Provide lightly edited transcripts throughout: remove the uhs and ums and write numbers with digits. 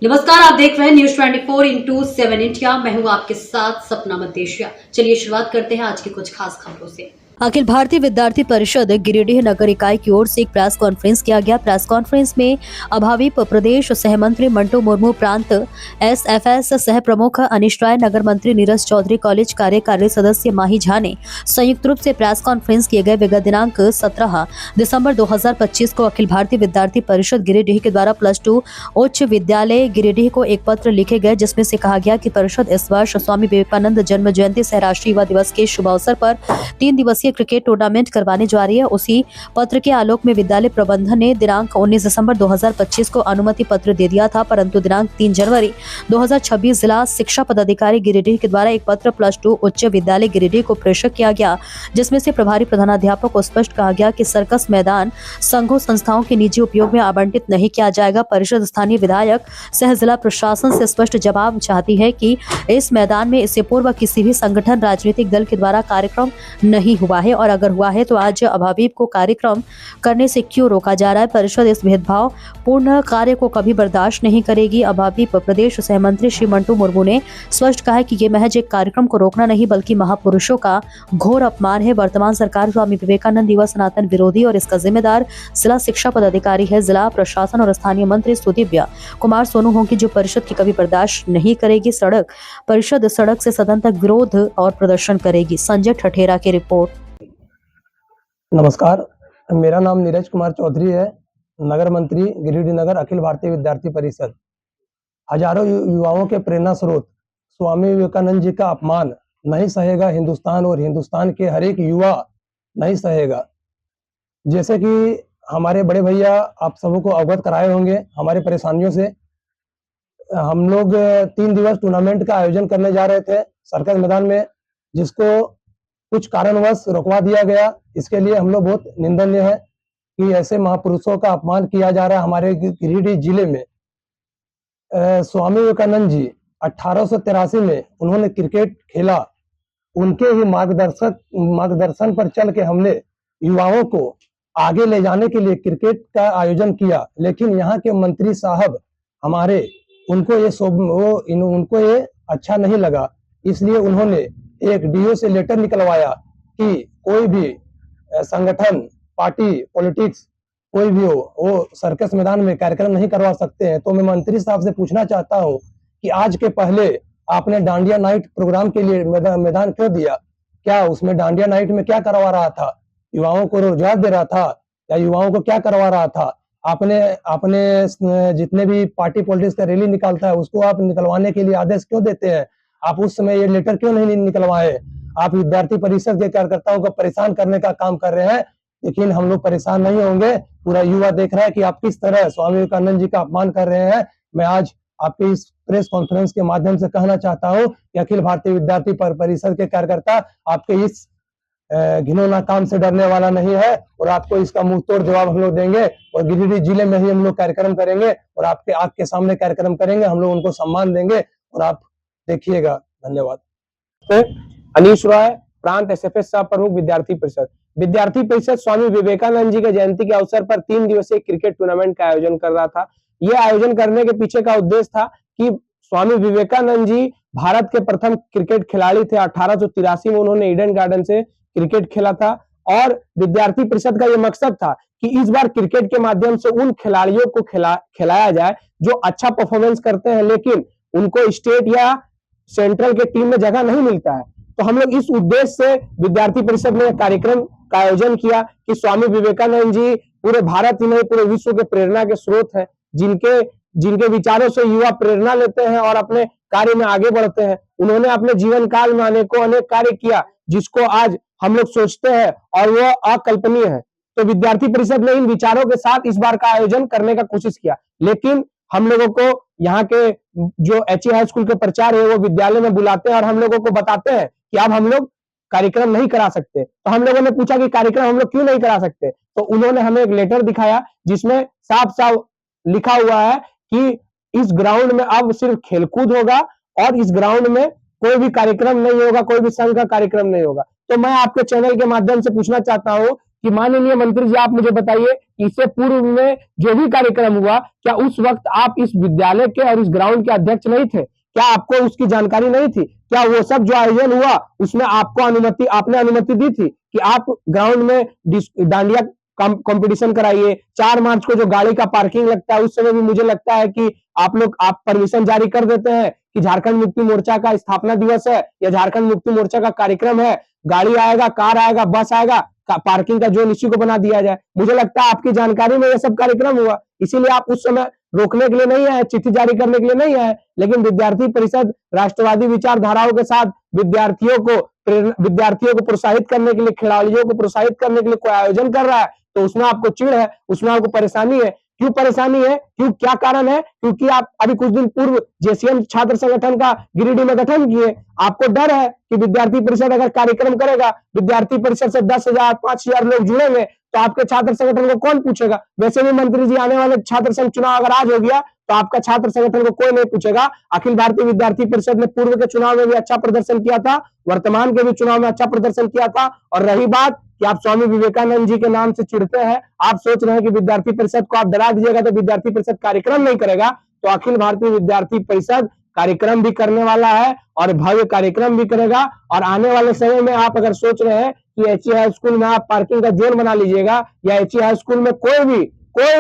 नमस्कार, आप देख रहे हैं न्यूज 24/7 इंडिया। मैं हूं आपके साथ सपना मदेशिया। चलिए शुरुआत करते हैं आज की कुछ खास खबरों से। अखिल भारतीय विद्यार्थी परिषद गिरिडीह नगर इकाई की ओर से एक प्रेस कॉन्फ्रेंस किया गया। प्रेस कॉन्फ्रेंस में अभाविप प्रदेश सह मंत्री मंटू मुर्मू, प्रांत एसएफएस सह प्रमुख अनिश राय, नगर मंत्री नीरज चौधरी, कॉलेज कार्यकारी सदस्य माही झा ने संयुक्त रूप से प्रेस कॉन्फ्रेंस किए गए। विगत दिनांक 17 दिसंबर 2025 को अखिल भारतीय विद्यार्थी परिषद गिरिडीह के द्वारा +2 उच्च विद्यालय गिरिडीह को एक पत्र लिखे गए, जिसमें से कहा गया कि परिषद इस वर्ष स्वामी विवेकानंद जन्म जयंती सह राष्ट्रीय युवा दिवस के शुभ अवसर पर 3 दिवसीय क्रिकेट टूर्नामेंट करवाने जा रही है। उसी पत्र के आलोक में विद्यालय प्रबंधन ने दिनांक 19 दिसंबर 2025 को अनुमति पत्र दे दिया था, परंतु दिनांक 3 जनवरी 2026 जिला शिक्षा पदाधिकारी गिरिडीह के द्वारा एक पत्र +2 उच्च विद्यालय गिरिडीह को प्रेषित किया गया, जिसमें से प्रभारी प्रधानाध्यापक को स्पष्ट कहा गया कि सर्कस मैदान संघों संस्थाओं के निजी उपयोग में आवंटित नहीं किया जाएगा। परिषद स्थानीय विधायक सह जिला प्रशासन से स्पष्ट जवाब चाहती है कि इस मैदान में इससे पूर्व किसी भी संगठन राजनीतिक दल के द्वारा कार्यक्रम नहीं हुआ है, और अगर हुआ है तो आज अभाविप को कार्यक्रम करने से क्यों रोका जा रहा है। परिषद इस भेदभाव पूर्ण कार्य को कभी बर्दाश्त नहीं करेगी। अभाविप प्रदेश सहमंत्री श्री मंटू मुर्मू ने स्पष्ट कहा है कि ये महज एक कार्यक्रम को रोकना नहीं बल्कि महापुरुषों का घोर अपमान है। वर्तमान सरकार स्वामी विवेकानंद युवा सनातन विरोधी और इसका जिम्मेदार जिला शिक्षा पदाधिकारी है। जिला प्रशासन और स्थानीय मंत्री सुदिव्या कुमार सोनू होंगे जो परिषद की कभी बर्दाश्त नहीं करेगी। परिषद सड़क से सदन तक विरोध और प्रदर्शन करेगी। संजय ठठेरा की रिपोर्ट। नमस्कार, मेरा नाम नीरज कुमार चौधरी है, नगर मंत्री गिरिडीह नगर अखिल भारतीय विद्यार्थी परिषद। हजारों युवाओं के प्रेरणा स्रोत स्वामी विवेकानंद जी का अपमान नहीं सहेगा हिंदुस्तान, और हिंदुस्तान के हर एक युवा नहीं सहेगा। जैसे कि हमारे बड़े भैया आप सबको अवगत कराए होंगे हमारे परेशानियों से। हम लोग 3 दिवस टूर्नामेंट का आयोजन करने जा रहे थे सर्कस मैदान में, जिसको कुछ कारणवश रुकवा दिया गया। इसके लिए हम लोग बहुत निंदनीय है कि ऐसे महापुरुषों का अपमान किया जा रहा है हमारे गिरिडीह जिले में। स्वामी विवेकानंद जी 1883 में उन्होंने क्रिकेट खेला। उनके ही मार्गदर्शन पर चल के हमने युवाओं को आगे ले जाने के लिए क्रिकेट का आयोजन किया, लेकिन यहाँ के मंत्री साहब हमारे उनको ये अच्छा नहीं लगा। इसलिए उन्होंने एक डीओ से लेटर निकलवाया कि कोई भी संगठन, पार्टी, पॉलिटिक्स कोई भी हो, वो सर्कस मैदान में कार्यक्रम नहीं करवा सकते हैं। तो मैं मंत्री साहब से पूछना चाहता हूँ कि आज के पहले आपने डांडिया नाइट प्रोग्राम के लिए मैदान क्यों दिया? क्या उसमें डांडिया नाइट में क्या करवा रहा था? युवाओं को रोजगार दे रहा था या युवाओं को क्या करवा रहा था? आपने जितने भी पार्टी पॉलिटिक्स का रैली निकालता है उसको आप निकलवाने के लिए आदेश क्यों देते हैं? आप उस समय ये लेटर क्यों नहीं निकलवाए? आप विद्यार्थी परिषद के कार्यकर्ताओं को परेशान करने का काम कर रहे हैं, लेकिन हम लोग परेशान नहीं होंगे। पूरा युवा देख रहा है कि आप किस तरह स्वामी विवेकानंद जी का अपमान कर रहे हैं। मैं आज आपके इस प्रेस कॉन्फ्रेंस के माध्यम से कहना चाहता हूं कि अखिल भारतीय विद्यार्थी परिषद के कार्यकर्ता आपके इस घिनौना काम से डरने वाला नहीं है, और आपको इसका मुंह तोड़ जवाब हम लोग देंगे। और गिरिडीह जिले में ही हम लोग कार्यक्रम करेंगे और आपके आंख के सामने कार्यक्रम करेंगे। हम लोग उनको सम्मान देंगे और आप देखिएगा। धन्यवाद। अनिश राय, प्रांत एसएफएस सह प्रमुख विद्यार्थी परिषद। विद्यार्थी परिषद स्वामी विवेकानंद जी के जयंती के अवसर पर 3 दिवसीय क्रिकेट टूर्नामेंट का आयोजन कर रहा था। यह आयोजन करने के पीछे का उद्देश्य था कि स्वामी विवेकानंद जी भारत के प्रथम क्रिकेट खिलाड़ी थे। 1883 में उन्होंने ईडन गार्डन से क्रिकेट खेला था, और विद्यार्थी परिषद का यह मकसद था कि इस बार क्रिकेट के माध्यम से उन खिलाड़ियों को खिलाया जाए जो अच्छा परफॉर्मेंस करते हैं, लेकिन उनको स्टेट या सेंट्रल के टीम में जगह नहीं मिलता है। तो हम लोग इस उद्देश्य से विद्यार्थी परिषद ने कार्यक्रम का आयोजन किया कि स्वामी विवेकानंद जी पूरे भारत ही नहीं पूरे विश्व के प्रेरणा के स्रोत हैं, जिनके विचारों से युवा प्रेरणा लेते हैं और अपने कार्य में आगे बढ़ते हैं। उन्होंने अपने जीवन काल में अनेक कार्य किया जिसको आज हम लोग सोचते हैं और वो अकल्पनीय है। तो विद्यार्थी परिषद ने इन विचारों के साथ इस बार का आयोजन करने का कोशिश किया, लेकिन हम लोगों को यहाँ के जो एचई हाई स्कूल के प्राचार्य है वो विद्यालय में बुलाते हैं और हम लोगों को बताते हैं कि अब हम लोग कार्यक्रम नहीं करा सकते। तो हम लोगों ने पूछा कि कार्यक्रम हम लोग क्यों नहीं करा सकते? तो उन्होंने हमें एक लेटर दिखाया जिसमें साफ साफ लिखा हुआ है कि इस ग्राउंड में अब सिर्फ खेलकूद होगा और इस ग्राउंड में कोई भी कार्यक्रम नहीं होगा, कोई भी संघ का कार्यक्रम नहीं होगा। तो मैं आपके चैनल के माध्यम से पूछना चाहता हूं कि माननीय मंत्री जी आप मुझे बताइए कि इससे पूर्व में जो भी कार्यक्रम हुआ, क्या उस वक्त आप इस विद्यालय के और इस ग्राउंड के अध्यक्ष नहीं थे? क्या आपको उसकी जानकारी नहीं थी? क्या वो सब जो आयोजन हुआ उसमें आपने अनुमति दी थी कि आप ग्राउंड में डांडिया कंपटीशन कराइए? 4 मार्च को जो गाड़ी का पार्किंग लगता है उस समय भी मुझे लगता है कि आप परमिशन जारी कर देते हैं कि झारखंड मुक्ति मोर्चा का स्थापना दिवस है या झारखंड मुक्ति मोर्चा का कार्यक्रम है, गाड़ी आएगा, कार आएगा, बस आएगा, पार्किंग का जोन इसी को बना दिया जाए। मुझे लगता है आपकी जानकारी में यह सब कार्यक्रम हुआ, इसीलिए आप उस समय रोकने के लिए नहीं आए, चिट्ठी जारी करने के लिए नहीं आए। लेकिन विद्यार्थी परिषद राष्ट्रवादी विचारधाराओं के साथ विद्यार्थियों को प्रोत्साहित करने के लिए, खिलाड़ियों को प्रोत्साहित करने के लिए कोई आयोजन कर रहा है तो उसमें आपको चिढ़ है, उसमें आपको परेशानी है। क्यों परेशानी है? क्यों, क्या कारण है? क्योंकि आप अभी कुछ दिन पूर्व जेसीएम छात्र संगठन का गिरिडीह में गठन किए। आपको डर है कि विद्यार्थी परिषद अगर कार्यक्रम करेगा, विद्यार्थी परिषद से 10,000 5,000 लोग जुड़ेंगे तो आपके छात्र संगठन को कौन पूछेगा? वैसे भी मंत्री जी आने वाले छात्र संघ चुनाव अगर आज हो गया तो आपका छात्र संगठन को कोई नहीं पूछेगा। अखिल भारतीय विद्यार्थी परिषद ने पूर्व के चुनाव में भी अच्छा प्रदर्शन किया था, वर्तमान के भी चुनाव में अच्छा प्रदर्शन किया था। और रही बात कि आप स्वामी विवेकानंद जी के नाम से चिढ़ते हैं, आप सोच रहे हैं कि विद्यार्थी परिषद को आप डरा दीजिएगा तो विद्यार्थी परिषद कार्यक्रम नहीं करेगा, तो अखिल भारतीय विद्यार्थी परिषद कार्यक्रम भी करने वाला है और भव्य कार्यक्रम भी करेगा। और आने वाले समय में आप अगर सोच रहे हैं कि एचई हाई स्कूल में आप पार्किंग का जोन बना लीजिएगा या एचई हाई स्कूल में कोई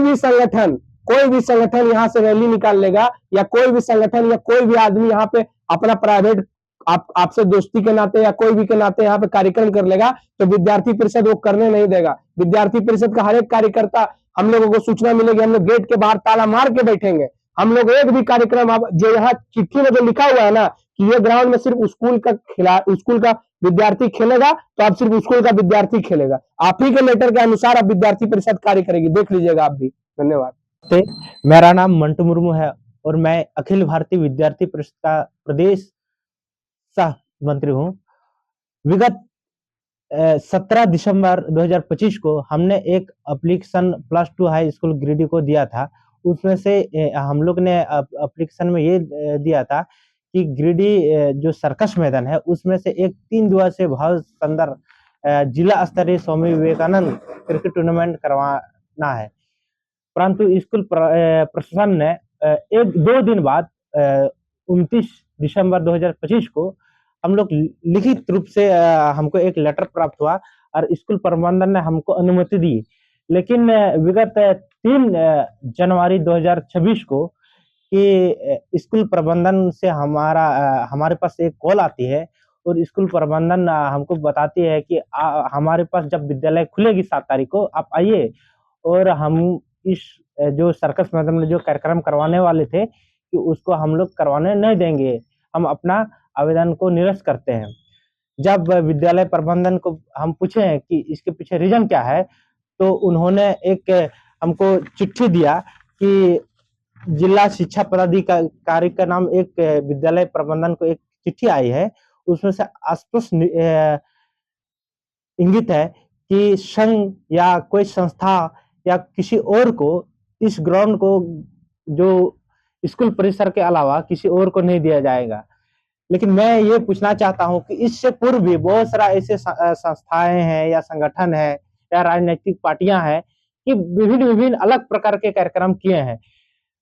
भी संगठन यहाँ से रैली निकाल लेगा या कोई भी संगठन या कोई भी आदमी यहाँ पे अपना प्राइवेट आपसे दोस्ती के नाते या कोई भी के नाते यहाँ पे कार्यक्रम कर लेगा तो विद्यार्थी परिषद वो करने नहीं देगा। विद्यार्थी परिषद का हर एक कार्यकर्ता, हम लोगों को सूचना मिलेगी, हम लोग गेट के बाहर ताला मार के बैठेंगे। हम लोग एक भी कार्यक्रम, अब जो यहाँ चिट्ठी में जो लिखा हुआ है ना कि ये ग्राउंड में सिर्फ स्कूल का विद्यार्थी खेलेगा तो अब सिर्फ स्कूल का विद्यार्थी खेलेगा। आप ही के लेटर के अनुसार अब विद्यार्थी परिषद कार्य करेगी, देख लीजिएगा आप भी। धन्यवाद। मेरा नाम मंटू मुर्मू है और मैं अखिल भारतीय विद्यार्थी परिषद का प्रदेश सह मंत्री हूँ। विगत 17 दिसंबर 2025 को हमने एक एप्लीकेशन +2 हाई स्कूल गिरिडीह को दिया था। उसमें से हम लोग ने एप्लीकेशन में ये दिया था कि गिरिडीह जो सर्कस मैदान है उसमें से एक 3 दिवसीय भव्य सुंदर जिला स्तरीय स्वामी विवेकानंद क्रिकेट टूर्नामेंट करवाना है। परंतु स्कूल प्रशासन ने 1-2 दिन बाद 29 दिसंबर 2025 को हम लोग लिखित रूप से हमको एक लेटर प्राप्त हुआ और स्कूल प्रबंधन ने हमको अनुमति दी। लेकिन विगत 3 जनवरी 2026 को कि स्कूल प्रबंधन से हमारे पास एक कॉल आती है और स्कूल प्रबंधन हमको बताती है कि हमारे पास जब विद्यालय खुलेगी 7 तारीख को आप आइए और हम इस जो सर्कस मैदान में जो कार्यक्रम करवाने वाले थे कि उसको हम लोग करवाने नहीं देंगे, हम अपना आवेदन को निरस्त करते हैं। जब विद्यालय प्रबंधन को हम पूछे कि इसके पीछे रीजन क्या है तो उन्होंने एक हमको चिट्ठी दिया कि जिला शिक्षा पदाधिकारी का नाम एक विद्यालय प्रबंधन को एक चिट्ठी आई है, उसमें से स्पष्ट इंगित है कि संघ या कोई संस्था या किसी और को इस ग्राउंड को जो स्कूल परिसर के अलावा किसी और को नहीं दिया जाएगा। लेकिन मैं ये पूछना चाहता हूं कि इससे पूर्व भी बहुत सारा ऐसे संस्थाएं हैं या संगठन है या राजनीतिक पार्टियां हैं कि विभिन्न अलग प्रकार के कार्यक्रम किए हैं।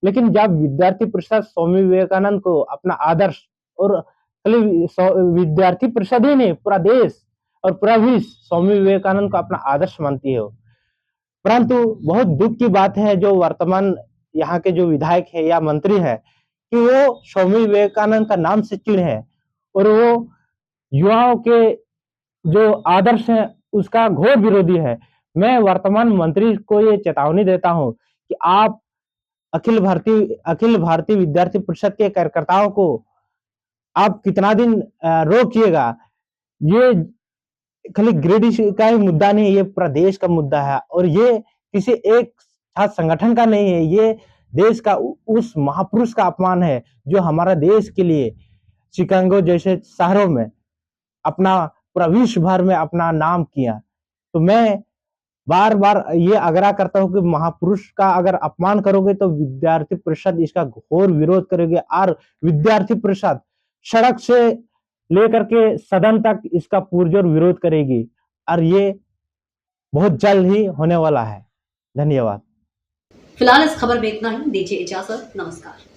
लेकिन जब विद्यार्थी परिषद स्वामी विवेकानंद को अपना आदर्श, और विद्यार्थी परिषद ही नहीं पूरा देश और पूरा विश्व स्वामी विवेकानंद को अपना आदर्श मानती हो, परंतु बहुत दुख की बात है जो वर्तमान यहाँ के जो विधायक है या मंत्री है कि वो स्वामी विवेकानंद का नाम से चिढ़ है और वो युवाओं के जो आदर्श है उसका घोर विरोधी है। मैं वर्तमान मंत्री को ये चेतावनी देता हूं कि आप अखिल भारतीय विद्यार्थी परिषद के कार्यकर्ताओं को आप कितना दिन रोकिएगा। ये खाली गिरिडीह का ही मुद्दा नहीं, ये पूरा देश का मुद्दा है और ये किसी एक छात्र संगठन का नहीं है, ये देश का उस महापुरुष का अपमान है जो हमारा देश के लिए शिकागो जैसे शहरों में अपना पूरा विश्व भर में अपना नाम किया। तो मैं बार बार ये आग्रह करता हूँ कि महापुरुष का अगर अपमान करोगे तो विद्यार्थी परिषद इसका घोर विरोध करेगी और विद्यार्थी परिषद सड़क से लेकर के सदन तक इसका पुरजोर विरोध करेगी। और ये बहुत जल्द ही होने वाला है। धन्यवाद। फिलहाल इस खबर में इतना ही। दीजिए इजाजत। नमस्कार।